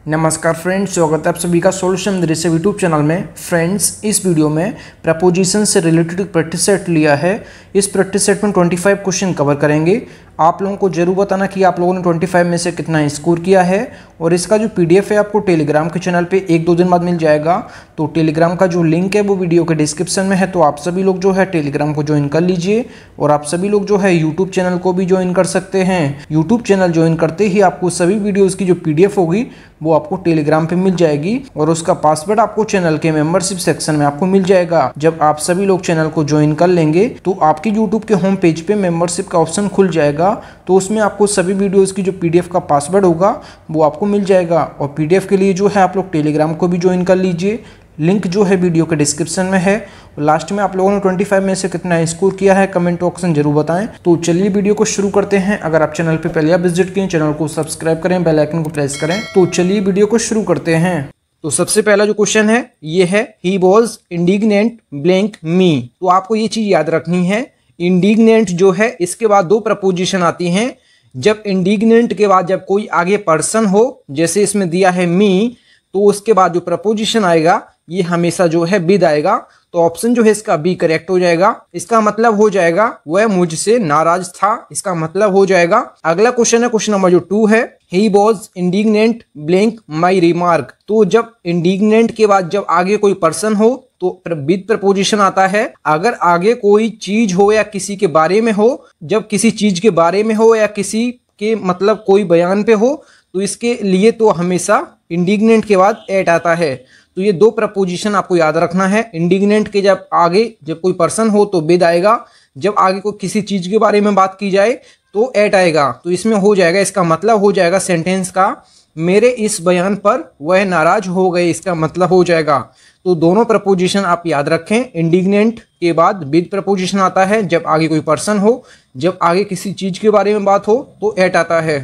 नमस्कार फ्रेंड्स, स्वागत है आप सभी का सॉल्यूशन दृश्य यूट्यूब चैनल में। फ्रेंड्स, इस वीडियो में प्रपोजिशन से रिलेटेड प्रैक्टिस सेट लिया है। इस प्रैक्टिस सेट में 25 क्वेश्चन कवर करेंगे। आप लोगों को जरूर बताना कि आप लोगों ने 25 में से कितना स्कोर किया है। और इसका जो पीडीएफ है आपको टेलीग्राम के चैनल पे 1-2 दिन बाद मिल जाएगा। तो टेलीग्राम का जो लिंक है वो वीडियो के डिस्क्रिप्शन में है, तो आप सभी लोग जो है टेलीग्राम को ज्वाइन कर लीजिए। और आप सभी लोग जो है यूट्यूब चैनल को भी ज्वाइन कर सकते हैं। यूट्यूब चैनल ज्वाइन करते ही आपको सभी वीडियोज़ की जो पीडीएफ होगी वो आपको टेलीग्राम पे मिल जाएगी और उसका पासवर्ड आपको चैनल के मेंबरशिप सेक्शन में आपको मिल जाएगा। जब आप सभी लोग चैनल को ज्वाइन कर लेंगे तो आपकी यूट्यूब के होम पेज पे मेंबरशिप का ऑप्शन खुल जाएगा। तो उसमें आपको सभी वीडियोस की जो पीडीएफ का पासवर्ड होगा वो आपको मिल जाएगा। और पीडीएफ के लिए जो है आप लोग टेलीग्राम को भी ज्वाइन कर लीजिए। लिंक जो है वीडियो के डिस्क्रिप्शन में है। लास्ट में आप लोगों ने 25 में से कितना स्कोर किया है कमेंट ऑप्शन जरूर बताएं। तो चलिए वीडियो को शुरू करते हैं। अगर आप चैनल पे पहले विजिट किए, चैनल को सब्सक्राइब करें, बेल आइकन को प्रेस करें। तो चलिए वीडियो को शुरू करते हैं। तो सबसे पहला जो क्वेश्चन है ये है ही वॉज इंडिग्नेंट ब्लैंक मी। तो आपको ये चीज याद रखनी है, इंडिग्नेंट जो है इसके बाद दो प्रपोजिशन आती हैं। जब इंडिग्नेंट के बाद जब कोई आगे पर्सन हो, जैसे इसमें दिया है मी, तो उसके बाद जो प्रपोजिशन आएगा ये हमेशा जो है विद आएगा। तो ऑप्शन जो है इसका बी करेक्ट हो जाएगा। इसका मतलब हो जाएगा वह मुझसे नाराज था, इसका मतलब हो जाएगा। अगला क्वेश्चन है क्वेश्चन नंबर जो 2 है, he was indignant blank my remark. तो जब इंडिग्नेंट के बाद जब आगे कोई पर्सन हो तो विद प्रपोजिशन आता है। अगर आगे कोई चीज हो या किसी के बारे में हो, जब किसी चीज के बारे में हो या किसी के मतलब कोई बयान पे हो, तो इसके लिए तो हमेशा इंडिग्नेंट के बाद एट आता है। तो ये दो प्रपोजिशन आपको याद रखना है। इंडिग्नेंट के जब आगे जब कोई पर्सन हो तो विद आएगा, जब आगे कोई किसी चीज के बारे में बात की जाए तो एट आएगा। तो इसमें हो जाएगा, इसका मतलब हो जाएगा सेंटेंस का मेरे इस बयान पर वह नाराज हो गए, इसका मतलब हो जाएगा। तो दोनों प्रपोजिशन आप याद रखें। इंडिग्नेंट के बाद विद प्रपोजिशन आता है जब आगे कोई पर्सन हो, जब आगे किसी चीज के बारे में बात हो तो एट आता है।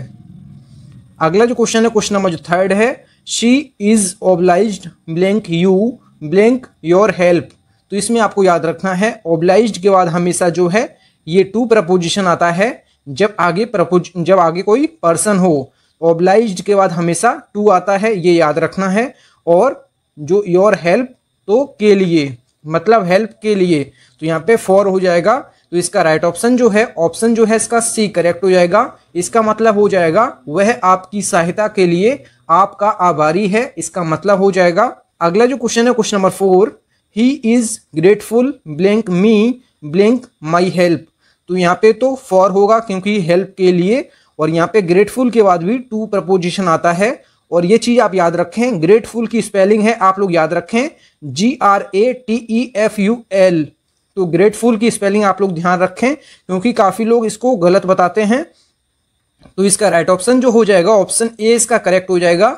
अगला जो क्वेश्चन है क्वेश्चन नंबर जो 3 है, she is obliged blank you blank your help. तो इसमें आपको याद रखना है ऑब्लाइज्ड के बाद हमेशा जो है ये टू प्रपोजिशन आता है। जब आगे कोई पर्सन हो, ऑब्लाइज्ड के बाद हमेशा टू आता है, ये याद रखना है। और जो योर हेल्प तो के लिए, मतलब हेल्प के लिए, तो यहाँ पे फॉर हो जाएगा। तो इसका राइट ऑप्शन जो है इसका सी करेक्ट हो जाएगा। इसका मतलब हो जाएगा वह आपकी सहायता के लिए आपका आभारी है, इसका मतलब हो जाएगा। अगला जो क्वेश्चन है question number 4, he is grateful blank me blank my help. तो यहाँ पे तो फॉर होगा क्योंकि हेल्प के लिए, और यहाँ पे ग्रेटफुल के बाद भी टू प्रपोजिशन आता है। और ये चीज आप याद रखें, ग्रेटफुल की स्पेलिंग है आप लोग याद रखें GRATEFUL। तो ग्रेटफुल की स्पेलिंग आप लोग ध्यान रखें क्योंकि काफी लोग इसको गलत बताते हैं। तो इसका राइट ऑप्शन जो हो जाएगा ऑप्शन ए इसका करेक्ट हो जाएगा।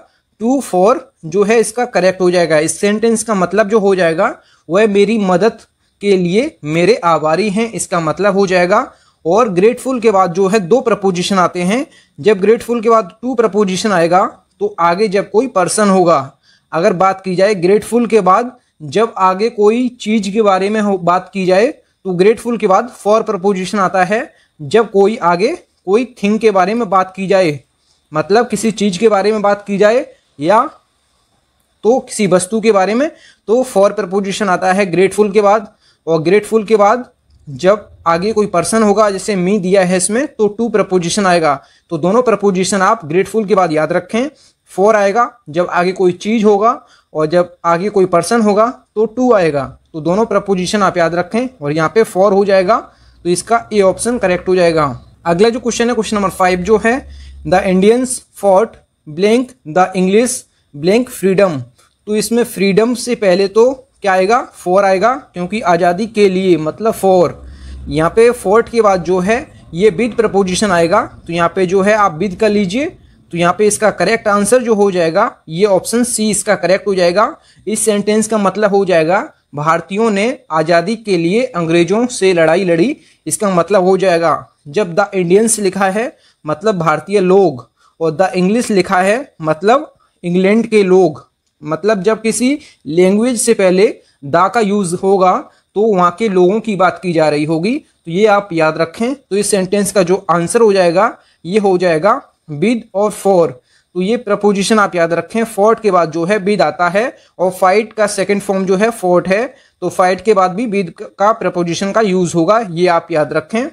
टू फॉर जो है इसका करेक्ट हो जाएगा। इस सेंटेंस का मतलब जो हो जाएगा वह मेरी मदद के लिए मेरे आभारी हैं, इसका मतलब हो जाएगा। और ग्रेटफुल के बाद जो है दो प्रपोजिशन आते हैं। जब ग्रेटफुल के बाद टू प्रपोजिशन आएगा तो आगे जब कोई पर्सन होगा, अगर बात की जाए ग्रेटफुल के बाद जब आगे कोई चीज के बारे में बात की जाए तो ग्रेटफुल के बाद फॉर प्रपोजिशन आता है। जब कोई आगे कोई थिंग के बारे में बात की जाए, मतलब किसी चीज के बारे में बात की जाए या तो किसी वस्तु के बारे में, तो फॉर प्रपोजिशन आता है ग्रेटफुल के बाद। और ग्रेटफुल के बाद जब आगे कोई पर्सन होगा, जैसे मी दिया है इसमें, तो टू प्रपोजिशन आएगा। तो दोनों प्रपोजिशन आप ग्रेटफुल के बाद याद रखें। फॉर आएगा जब आगे कोई चीज होगा और जब आगे कोई पर्सन होगा तो टू आएगा। तो दोनों प्रपोजिशन आप याद रखें और यहाँ पे फॉर हो जाएगा। तो इसका ए ऑप्शन करेक्ट हो जाएगा। अगला जो क्वेश्चन है क्वेश्चन नंबर 5 जो है, the Indians fought blank the English blank freedom. तो इसमें फ्रीडम से पहले तो क्या आएगा, फॉर आएगा क्योंकि आज़ादी के लिए, मतलब फॉर। यहाँ पे फोर्ट के बाद जो है ये विद प्रपोजिशन आएगा। तो यहाँ पे जो है आप विद कर लीजिए। तो यहाँ पे इसका करेक्ट आंसर जो हो जाएगा ये ऑप्शन सी इसका करेक्ट हो जाएगा। इस सेंटेंस का मतलब हो जाएगा भारतीयों ने आज़ादी के लिए अंग्रेजों से लड़ाई लड़ी, इसका मतलब हो जाएगा। जब द इंडियंस लिखा है मतलब भारतीय लोग, और द इंग्लिश लिखा है मतलब इंग्लैंड के लोग, मतलब जब किसी लैंग्वेज से पहले द का यूज होगा तो वहाँ के लोगों की बात की जा रही होगी। तो ये आप याद रखें। तो इस सेंटेंस का जो आंसर हो जाएगा ये हो जाएगा विद और फॉर। तो ये प्रपोजिशन आप याद रखें, फॉट के बाद जो है विद आता है, और फाइट का सेकंड फॉर्म जो है फॉट है, तो फाइट के बाद भी विद का प्रपोजिशन का यूज होगा, ये आप याद रखें।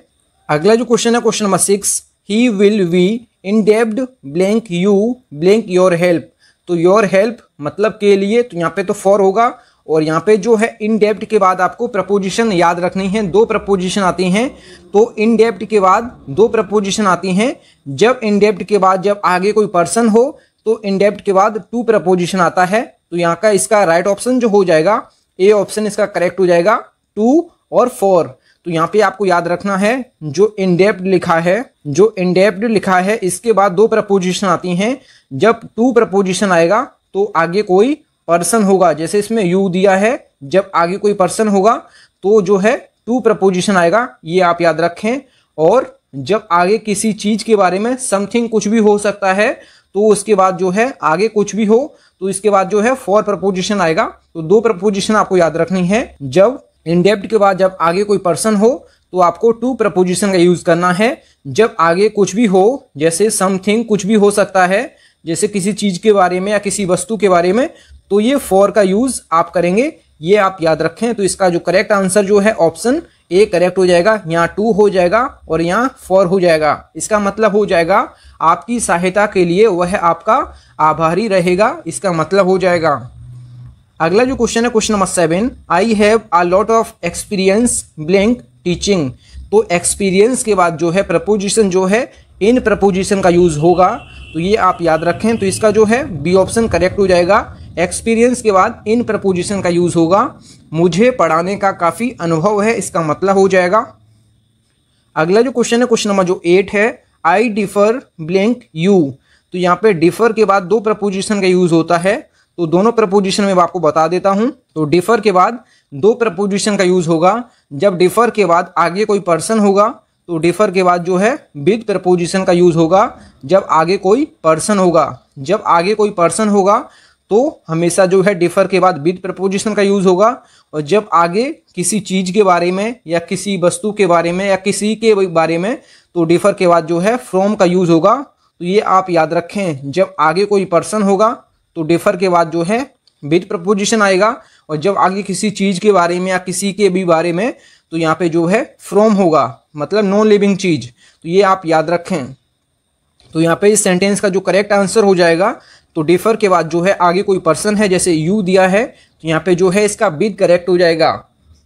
अगला जो क्वेश्चन है question number 6, he will be indebted blank you blank your help. तो योर हेल्प मतलब के लिए, तो यहाँ पे तो फॉर होगा, और यहाँ पे जो है इन डेप्ट के बाद आपको प्रपोजिशन याद रखनी है, दो प्रपोजिशन आती हैं। तो इन डेप्ट के बाद दो प्रपोजिशन आती हैं। जब इन डेप्ट के बाद जब आगे कोई पर्सन हो तो इन डेप्ट के बाद टू प्रपोजिशन आता है। तो यहाँ का इसका राइट ऑप्शन जो हो जाएगा, ए ऑप्शन इसका करेक्ट हो जाएगा, टू और फॉर। तो यहाँ पे आपको याद रखना है जो इन डेप्ट लिखा है, जो इन डेप्ट लिखा है इसके बाद दो प्रपोजिशन आती हैं। जब टू प्रपोजिशन आएगा तो आगे कोई पर्सन होगा, जैसे इसमें यू दिया है, जब आगे कोई पर्सन होगा तो जो है टू प्रपोजिशन आएगा, ये आप याद रखें। और जब आगे किसी चीज के बारे में समथिंग कुछ भी हो सकता है तो उसके बाद जो है आगे कुछ भी हो तो इसके बाद जो है फॉर प्रपोजिशन आएगा। तो दो प्रपोजिशन आपको याद रखनी है। जब इंडेप्ट के बाद जब आगे कोई पर्सन हो तो आपको टू प्रपोजिशन का यूज करना है। जब आगे कुछ भी हो, जैसे समथिंग कुछ भी हो सकता है, जैसे किसी चीज के बारे में या किसी वस्तु के बारे में, तो ये फॉर का यूज आप करेंगे, ये आप याद रखें। तो इसका जो करेक्ट आंसर जो है ऑप्शन ए करेक्ट हो जाएगा। यहाँ टू हो जाएगा और यहाँ फॉर हो जाएगा। इसका मतलब हो जाएगा आपकी सहायता के लिए वह आपका आभारी रहेगा, इसका मतलब हो जाएगा। अगला जो क्वेश्चन है question number 7, I have a lot of experience blank teaching. तो एक्सपीरियंस के बाद जो है प्रपोजिशन जो है इन प्रपोजिशन का यूज होगा, तो ये आप याद रखें। तो इसका जो है बी ऑप्शन करेक्ट हो जाएगा। एक्सपीरियंस के बाद इन प्रपोजिशन का यूज होगा। मुझे पढ़ाने का काफ़ी अनुभव है, इसका मतलब हो जाएगा। अगला जो क्वेश्चन है क्वेश्चन नंबर जो 8 है, आई डिफर ब्लैंक यू। तो यहाँ पे डिफर के बाद दो प्रपोजिशन का यूज होता है, तो दोनों प्रपोजिशन में आपको बता देता हूँ। तो डिफर के बाद दो प्रपोजिशन का यूज होगा। जब डिफर के बाद आगे कोई पर्सन होगा तो डिफर के बाद जो है विद प्रपोजिशन का यूज होगा। जब आगे कोई पर्सन होगा, जब आगे कोई पर्सन होगा तो हमेशा जो है डिफर के बाद विद प्रपोजिशन का यूज होगा। और जब आगे किसी चीज के बारे में या किसी वस्तु के बारे में या किसी के बारे में तो डिफर के बाद जो है फ्रॉम का यूज होगा। तो ये आप याद रखें, जब आगे कोई पर्सन होगा तो डिफर के बाद जो है विद प्रपोजिशन आएगा, और जब आगे किसी चीज के बारे में या किसी के भी बारे में तो यहाँ पे जो है फ्रॉम होगा, मतलब नॉन लिविंग चीज। तो ये आप याद रखें। तो यहाँ पे इस सेंटेंस का जो करेक्ट आंसर हो जाएगा, तो डिफर के बाद जो है आगे कोई पर्सन है, जैसे यू दिया है, तो यहाँ पे जो है इसका विद करेक्ट हो जाएगा।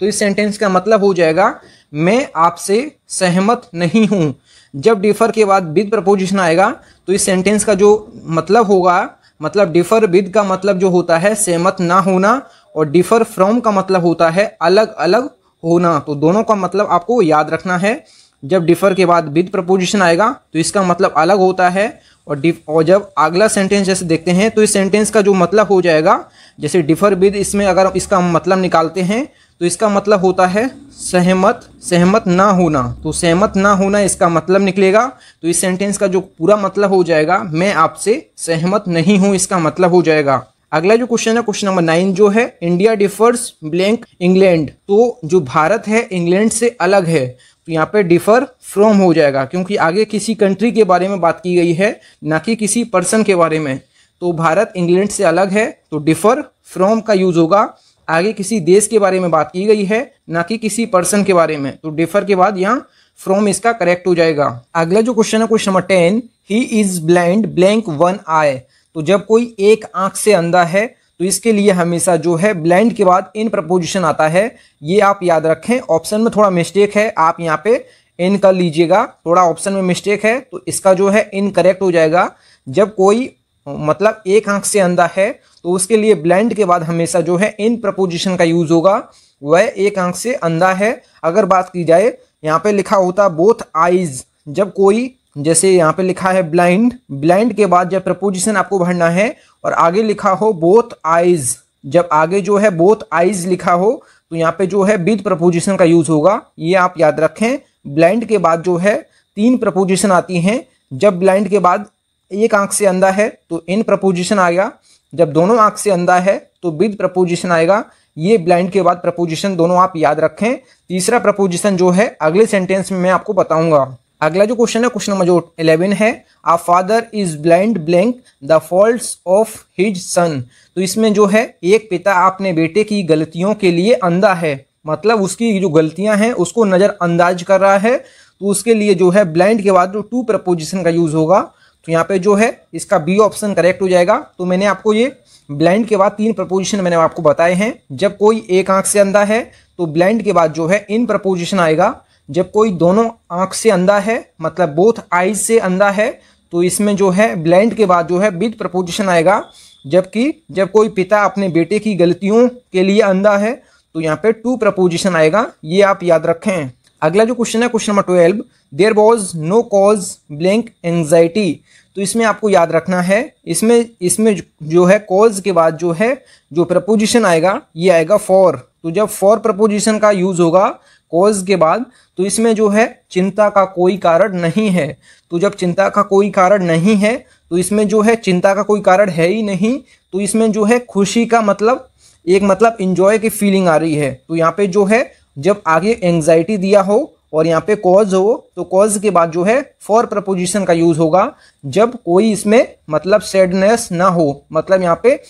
तो इस सेंटेंस का मतलब हो जाएगा मैं आपसे सहमत नहीं हूँ। जब डिफर के बाद विद प्रपोजिशन आएगा तो इस सेंटेंस का जो मतलब होगा, मतलब डिफर विद का मतलब जो होता है सहमत ना होना, और डिफर फ्रॉम का मतलब होता है अलग अलग होना। तो दोनों का मतलब आपको याद रखना है। जब डिफर के बाद विद प्रपोजिशन आएगा तो इसका मतलब अलग होता है, और जब अगला सेंटेंस जैसे देखते हैं तो इस सेंटेंस का जो मतलब हो जाएगा, जैसे डिफर विद, इसमें अगर इसका मतलब निकालते हैं तो इसका मतलब होता है सहमत ना होना। तो सहमत ना होना इसका मतलब निकलेगा। तो इस सेंटेंस का जो पूरा मतलब हो जाएगा मैं आपसे सहमत नहीं हूं, इसका मतलब हो जाएगा। अगला जो क्वेश्चन है क्वेश्चन नंबर 9 जो है, इंडिया डिफर्स ब्लैंक इंग्लैंड। तो जो भारत है इंग्लैंड से अलग है, तो यहाँ पे डिफर फ्रॉम हो जाएगा, क्योंकि आगे किसी कंट्री के बारे में बात की गई है, ना कि किसी पर्सन के बारे में। तो भारत इंग्लैंड से अलग है तो डिफर फ्रॉम का यूज होगा। आगे किसी देश के बारे में बात की गई है, ना कि किसी पर्सन के बारे में, तो डिफर के बाद यहाँ फ्रॉम इसका करेक्ट हो जाएगा। अगला जो क्वेश्चन है question number 10, he is blind blank one eye. तो जब कोई एक आंख से अंधा है तो इसके लिए हमेशा जो है ब्लाइंड के बाद इन प्रपोजिशन आता है, ये आप याद रखें। ऑप्शन में थोड़ा मिस्टेक है, आप यहाँ पे इन कर लीजिएगा, थोड़ा ऑप्शन में मिस्टेक है, तो इसका जो है इनकरेक्ट हो जाएगा। जब कोई मतलब एक आंख से अंधा है तो उसके लिए ब्लाइंड के बाद हमेशा जो है इन प्रपोजिशन का यूज होगा, वह एक आंख से अंधा है। अगर बात की जाए, यहाँ पे लिखा होता बोथ आईज, जब कोई, जैसे यहाँ पे लिखा है ब्लाइंड, ब्लाइंड के बाद जब प्रपोजिशन आपको भरना है और आगे लिखा हो बोथ आईज, जब आगे जो है बोथ आईज लिखा हो तो यहाँ पे जो है विद प्रपोजिशन का यूज होगा, ये आप याद रखें। ब्लाइंड के बाद जो है तीन प्रपोजिशन आती हैं। जब ब्लाइंड के बाद एक आंख से अंधा है तो इन प्रपोजिशन आएगा, जब दोनों आंख से अंधा है तो विद प्रपोजिशन आएगा। ये ब्लाइंड के बाद प्रपोजिशन दोनों आप याद रखें। तीसरा प्रपोजिशन जो है अगले सेंटेंस में मैं आपको बताऊंगा। अगला जो क्वेश्चन है, क्वेश्चन नंबर जो 11 है, a father is blind blank the faults of his son. तो इसमें जो है एक पिता अपने बेटे की गलतियों के लिए अंधा है, मतलब उसकी जो गलतियां हैं उसको नज़रअंदाज कर रहा है। तो उसके लिए जो है ब्लाइंड के बाद जो टू प्रपोजिशन का यूज होगा। तो यहाँ पे जो है इसका बी ऑप्शन करेक्ट हो जाएगा। तो मैंने आपको ये ब्लाइंड के बाद 3 प्रपोजिशन मैंने आपको बताए हैं। जब कोई एक आंख से अंधा है तो ब्लाइंड के बाद जो है इन प्रपोजिशन आएगा। जब कोई दोनों आंख से अंधा है, मतलब बोथ आईज से अंधा है, तो इसमें जो है ब्लाइंड के बाद जो है विद प्रपोजिशन आएगा। जबकि जब कोई पिता अपने बेटे की गलतियों के लिए अंधा है तो यहाँ पे टू प्रपोजिशन आएगा, ये आप याद रखें। अगला जो क्वेश्चन है, question number 12, there was no cause blank anxiety. तो इसमें आपको याद रखना है, इसमें जो है कॉज के बाद जो है जो प्रपोजिशन आएगा ये आएगा फॉर। तो जब फॉर प्रपोजिशन का यूज होगा कॉज के बाद, तो इसमें जो है चिंता का कोई कारण नहीं है। तो जब चिंता का कोई कारण नहीं है तो इसमें जो है चिंता का कोई कारण है ही नहीं, तो इसमें जो है खुशी का मतलब एक मतलब इंजॉय की फीलिंग आ रही है। तो यहाँ पे जो है जब आगे एंजाइटी दिया हो और यहाँ पे कॉज हो तो कॉज के बाद जो है फॉर प्रपोजिशन का यूज होगा। जब कोई इसमें मतलब सैडनेस ना हो, मतलब यहाँ पे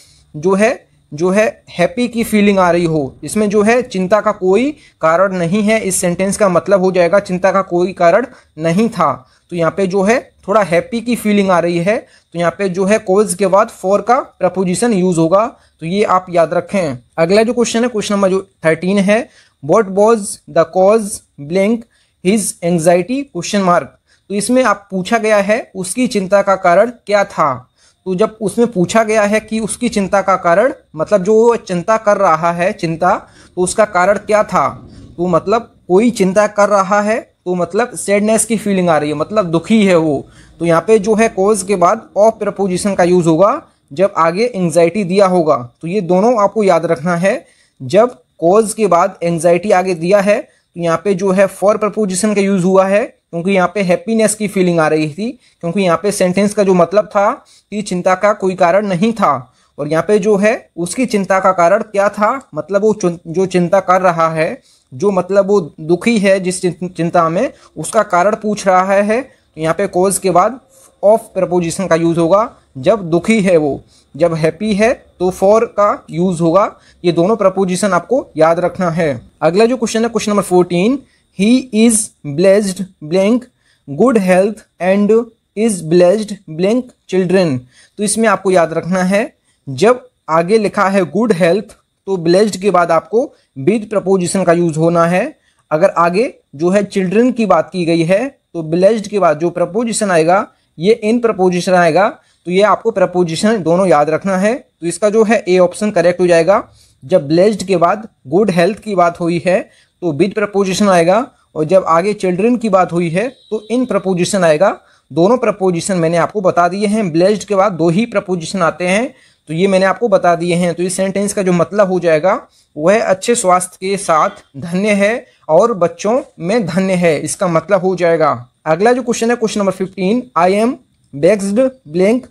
जो है हैप्पी की फीलिंग आ रही हो, इसमें जो है चिंता का कोई कारण नहीं है। इस सेंटेंस का मतलब हो जाएगा चिंता का कोई कारण नहीं था। तो यहाँ पे जो है थोड़ा हैप्पी की फीलिंग आ रही है, तो यहाँ पे जो है कॉज के बाद फॉर का प्रपोजिशन यूज होगा। तो ये आप याद रखें। अगला जो क्वेश्चन है, क्वेश्चन नंबर जो 13 है, what was the cause blank his anxiety question mark. तो इसमें आप पूछा गया है उसकी चिंता का कारण क्या था। तो जब उसमें पूछा गया है कि उसकी चिंता का कारण, मतलब जो चिंता कर रहा है चिंता, तो उसका कारण क्या था। तो मतलब कोई चिंता कर रहा है तो मतलब सैडनेस की फीलिंग आ रही है, मतलब दुखी है वो। तो यहाँ पे जो है कॉज के बाद ऑफ प्रपोजिशन का यूज होगा जब आगे एंजाइटी दिया होगा। तो ये दोनों आपको याद रखना है। जब कॉज के बाद एंजाइटी आगे दिया है तो यहाँ पे जो है फॉर प्रपोजिशन का यूज हुआ है, क्योंकि यहाँ पे हैप्पीनेस की फीलिंग आ रही थी। क्योंकि यहाँ पे सेंटेंस का जो मतलब था कि चिंता का कोई कारण नहीं था, और यहाँ पे जो है उसकी चिंता का कारण क्या था, मतलब वो जो चिंता कर रहा है, जो मतलब वो दुखी है जिस चिंता में, उसका कारण पूछ रहा है। तो यहाँ पे कॉज के बाद ऑफ प्रपोजिशन का यूज होगा जब दुखी है वो। जब हैप्पी है तो फॉर का यूज होगा। ये दोनों प्रपोजिशन आपको याद रखना है। अगला जो क्वेश्चन है, question number 14, he is blessed blank good health and is blessed blank children. तो इसमें आपको याद रखना है, जब आगे लिखा है गुड हेल्थ तो ब्लेस्ड के बाद आपको विद प्रपोजिशन का यूज होना है। अगर आगे जो है चिल्ड्रन की बात की गई है तो ब्लेस्ड के बाद जो प्रपोजिशन आएगा ये इन प्रपोजिशन आएगा। तो ये आपको प्रपोजिशन दोनों याद रखना है। तो इसका जो है ए ऑप्शन करेक्ट हो जाएगा। जब ब्लेस्ड के बाद गुड हेल्थ की बात हुई है तो विद प्रपोजिशन आएगा, और जब आगे चिल्ड्रन की बात हुई है तो इन प्रपोजिशन आएगा। दोनों प्रपोजिशन मैंने आपको बता दिए हैं। ब्लेस्ड के बाद 2 ही प्रपोजिशन आते हैं, तो ये मैंने आपको बता दिए हैं। तो इस सेंटेंस का जो मतलब हो जाएगा वह अच्छे स्वास्थ्य के साथ धन्य है और बच्चों में धन्य है, इसका मतलब हो जाएगा। अगला जो क्वेश्चन है, question number 15, I am vexed blank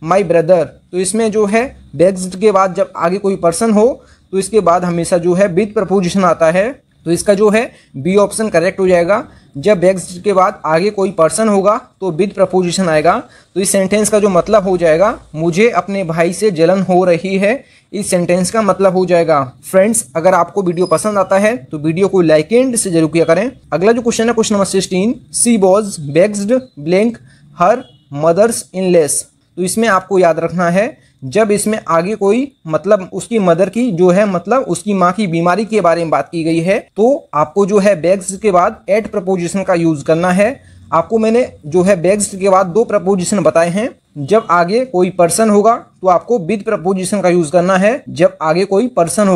my brother. तो इसमें जो है वेक्स्ड के बाद जब आगे कोई पर्सन हो तो इसके बाद हमेशा जो है विद प्रपोजिशन आता है। तो इसका जो है बी ऑप्शन करेक्ट हो जाएगा। जब वेक्स्ड के बाद आगे कोई पर्सन होगा तो विद प्रपोजिशन आएगा। तो इस सेंटेंस का जो मतलब हो जाएगा, मुझे अपने भाई से जलन हो रही है, इस सेंटेंस का मतलब हो जाएगा। फ्रेंड्स, अगर आपको वीडियो पसंद आता है तो वीडियो को लाइक एंड से जरूर किया करें। अगला जो क्वेश्चन है, question number 16, she was vexed blank her mother's in less. तो इसमें आपको याद रखना है, जब इसमें आगे कोई मतलब उसकी मदर की जो है मतलब उसकी माँ की बीमारी के बारे में बात की गई है, तो आपको जो है वेक्स्ड के बाद एट प्रपोजिशन का यूज करना है। आपको मैंने जो है वेक्स्ड के बाद 2 प्रपोजिशन बताए हैं। जब आगे कोई पर्सन होगा तो आपको विद प्रपोजिशन का यूज करना है। जब आगे कोई पर्सन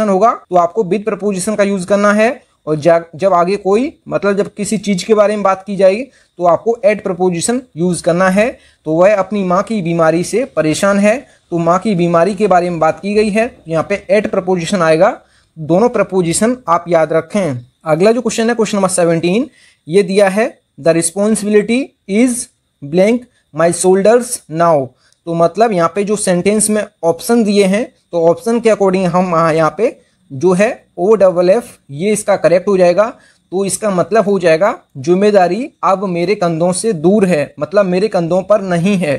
होगा तो आपको विद प्रपोजिशन का यूज करना है। और जब आगे कोई मतलब जब किसी चीज के बारे में बात की जाएगी तो आपको एट प्रपोजिशन यूज करना है। तो वह अपनी माँ की बीमारी से परेशान है, तो माँ की बीमारी के बारे में बात की गई है, यहाँ पे एट प्रपोजिशन आएगा। दोनों प्रपोजिशन आप याद रखें। अगला जो क्वेश्चन है, क्वेश्चन नंबर 17, ये दिया है the responsibility is blank my shoulders now. तो मतलब यहाँ पे जो सेंटेंस में ऑप्शन दिए हैं तो ऑप्शन के अकॉर्डिंग हम यहाँ पे जो है OFF ये इसका करेक्ट हो जाएगा। तो इसका मतलब हो जाएगा जिम्मेदारी अब मेरे कंधों से दूर है, मतलब मेरे कंधों पर नहीं है।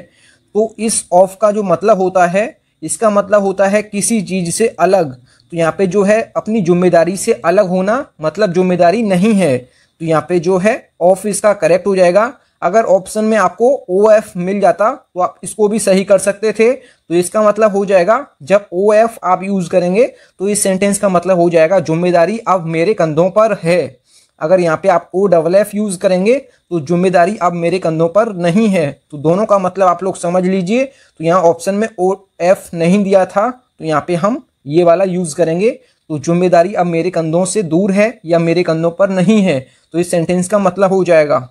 तो इस ऑफ का जो मतलब होता है, इसका मतलब होता है किसी चीज से अलग। तो यहाँ पे जो है अपनी जिम्मेदारी से अलग होना, मतलब जिम्मेदारी नहीं है। तो यहाँ पे जो है ऑफ इसका करेक्ट हो जाएगा। अगर ऑप्शन में आपको ओ एफ मिल जाता तो आप इसको भी सही कर सकते थे। तो इसका मतलब हो जाएगा जब ओ एफ आप यूज करेंगे तो इस सेंटेंस का मतलब हो जाएगा जिम्मेदारी अब मेरे कंधों पर है। अगर यहाँ पे आप ओ डबल एफ यूज करेंगे तो जिम्मेदारी अब मेरे कंधों पर नहीं है। तो दोनों का मतलब आप लोग समझ लीजिए। तो यहाँ ऑप्शन में ओ एफ नहीं दिया था, तो यहाँ पे हम ये वाला यूज करेंगे। तो जिम्मेदारी अब मेरे कंधों से दूर है या मेरे कंधों पर नहीं है, तो इस सेंटेंस का मतलब हो जाएगा।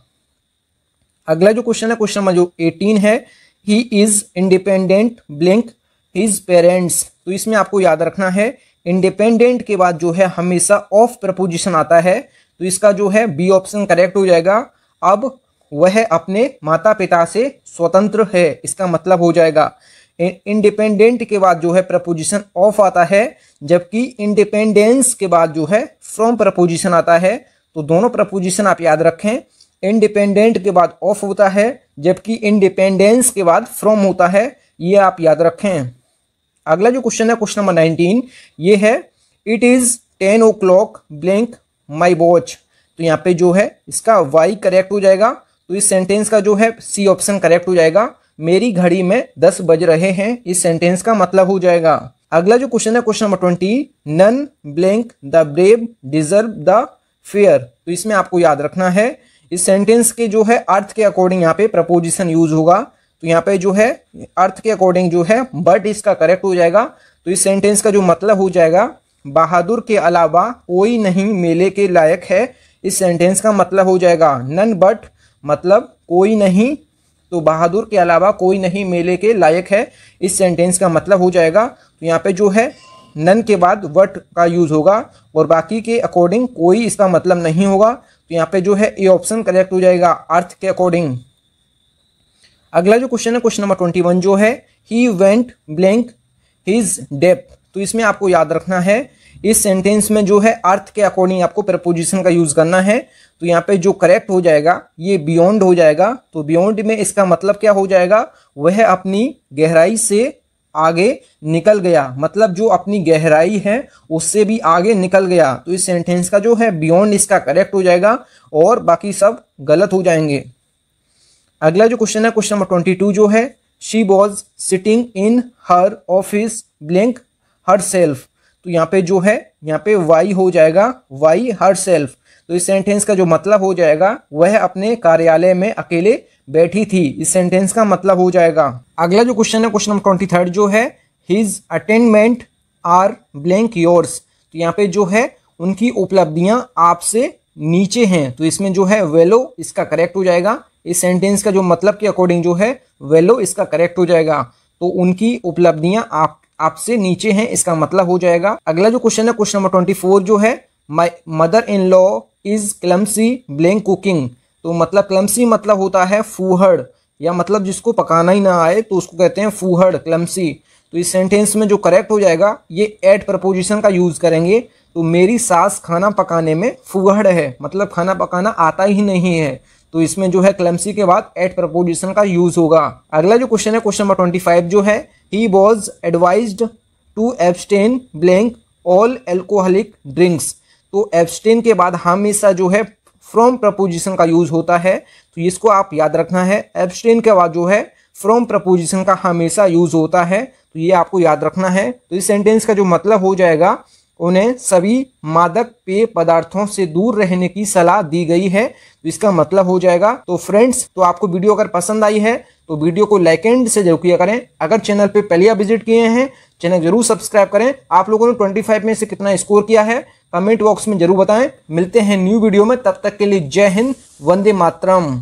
अगला जो क्वेश्चन है, क्वेश्चन नंबर जो 18 है, he is independent blank his parents. तो इसमें आपको याद रखना है इंडिपेंडेंट के बाद जो है हमेशा ऑफ प्रपोजिशन आता है। तो इसका जो है बी ऑप्शन करेक्ट हो जाएगा। अब वह अपने माता पिता से स्वतंत्र है, इसका मतलब हो जाएगा। इंडिपेंडेंट के बाद जो है प्रपोजिशन ऑफ आता है, जबकि इंडिपेंडेंस के बाद जो है फ्रॉम प्रपोजिशन आता है। तो दोनों प्रपोजिशन आप याद रखें, इंडिपेंडेंट के बाद ऑफ होता है जबकि इंडिपेंडेंस के बाद फ्रॉम होता है, ये आप याद रखें। अगला जो क्वेश्चन है, क्वेश्चन नंबर 19, ये है it is 10 o'clock blank my watch. तो यहाँ पे जो है इसका वाई करेक्ट हो जाएगा। तो इस सेंटेंस का जो है सी ऑप्शन करेक्ट हो जाएगा, मेरी घड़ी में 10 बज रहे हैं, इस सेंटेंस का मतलब हो जाएगा। अगला जो क्वेश्चन है, question number 20, none blank the brave deserve the fair. तो इसमें आपको याद रखना है इस सेंटेंस के जो है अर्थ के अकॉर्डिंग यहाँ पे प्रपोजिशन यूज होगा। तो यहाँ पे जो है अर्थ के अकॉर्डिंग जो है बट इसका करेक्ट हो जाएगा। तो इस सेंटेंस का जो मतलब हो जाएगा बहादुर के अलावा कोई नहीं मेले के लायक है, इस सेंटेंस का मतलब हो जाएगा नन बट मतलब कोई नहीं, तो बहादुर के अलावा कोई नहीं मेले के लायक है, इस सेंटेंस का मतलब हो जाएगा। तो यहाँ पे जो है नन के बाद वट का यूज होगा और बाकी के अकॉर्डिंग कोई इसका मतलब नहीं होगा। तो यहाँ पे जो है ए ऑप्शन करेक्ट हो जाएगा अर्थ के अकॉर्डिंग। अगला जो क्वेश्चन है, क्वेश्चन नंबर 21 जो है he went blank his depth. तो इसमें आपको याद रखना है इस सेंटेंस में जो है अर्थ के अकॉर्डिंग आपको प्रपोजिशन का यूज करना है। तो यहाँ पे जो करेक्ट हो जाएगा ये बियॉन्ड हो जाएगा। तो बियॉन्ड में इसका मतलब क्या हो जाएगा, वह अपनी गहराई से आगे निकल गया, मतलब जो अपनी गहराई है उससे भी आगे निकल गया। तो इस सेंटेंस का जो है बियॉन्ड इसका करेक्ट हो जाएगा और बाकी सब गलत हो जाएंगे। अगला जो क्वेश्चन है, क्वेश्चन नंबर 22 जो है she was sitting in her office blank her self. तो यहाँ पे जो है यहाँ पे वाई हो जाएगा, वाई हर सेल्फ। तो इस सेंटेंस का जो मतलब हो जाएगा वह अपने कार्यालय में अकेले बैठी थी, इस सेंटेंस का मतलब हो जाएगा। अगला जो क्वेश्चन है, क्वेश्चन नंबर 23 जो है his attainment are blank yours. तो यहाँ पे जो है उनकी उपलब्धियां आपसे नीचे हैं, तो इसमें जो है वेलो इसका करेक्ट हो जाएगा। इस सेंटेंस का जो मतलब के अकॉर्डिंग जो है वेलो इसका करेक्ट हो जाएगा। तो उनकी उपलब्धियां आपसे नीचे हैं, इसका मतलब हो जाएगा। अगला जो क्वेश्चन है, क्वेश्चन नंबर 24 जो है my mother in law is clumsy blank cooking. तो मतलब क्लमसी मतलब होता है फूहड़, या मतलब जिसको पकाना ही ना आए तो उसको कहते हैं फूहड़, क्लमसी। तो इस सेंटेंस में जो करेक्ट हो जाएगा ये एट प्रपोजिशन का यूज करेंगे। तो मेरी सास खाना पकाने में फूहड़ है, मतलब खाना पकाना आता ही नहीं है। तो इसमें जो है क्लमसी के बाद एट प्रपोजिशन का यूज होगा। अगला जो क्वेश्चन है, क्वेश्चन नंबर 25 जो है he was advised to abstain blank all alcoholic drinks. तो एब्सटेन के बाद हमेशा जो है फ्रॉम प्रपोजिशन का यूज होता है, तो इसको आप याद रखना है। एब्सटेन के बाद जो है फ्रॉम प्रपोजिशन का हमेशा यूज होता है, तो ये आपको याद रखना है। तो इस सेंटेंस का जो मतलब हो जाएगा उन्हें सभी मादक पेय पदार्थों से दूर रहने की सलाह दी गई है, तो इसका मतलब हो जाएगा। तो फ्रेंड्स, तो आपको वीडियो अगर पसंद आई है तो वीडियो को लाइक एंड से जरूर किया करें। अगर चैनल पे पहले आप विजिट किए हैं चैनल जरूर सब्सक्राइब करें। आप लोगों ने 25 में से कितना स्कोर किया है कमेंट बॉक्स में जरूर बताएं। मिलते हैं न्यू वीडियो में, तब तक के लिए जय हिंद, वंदे मातरम।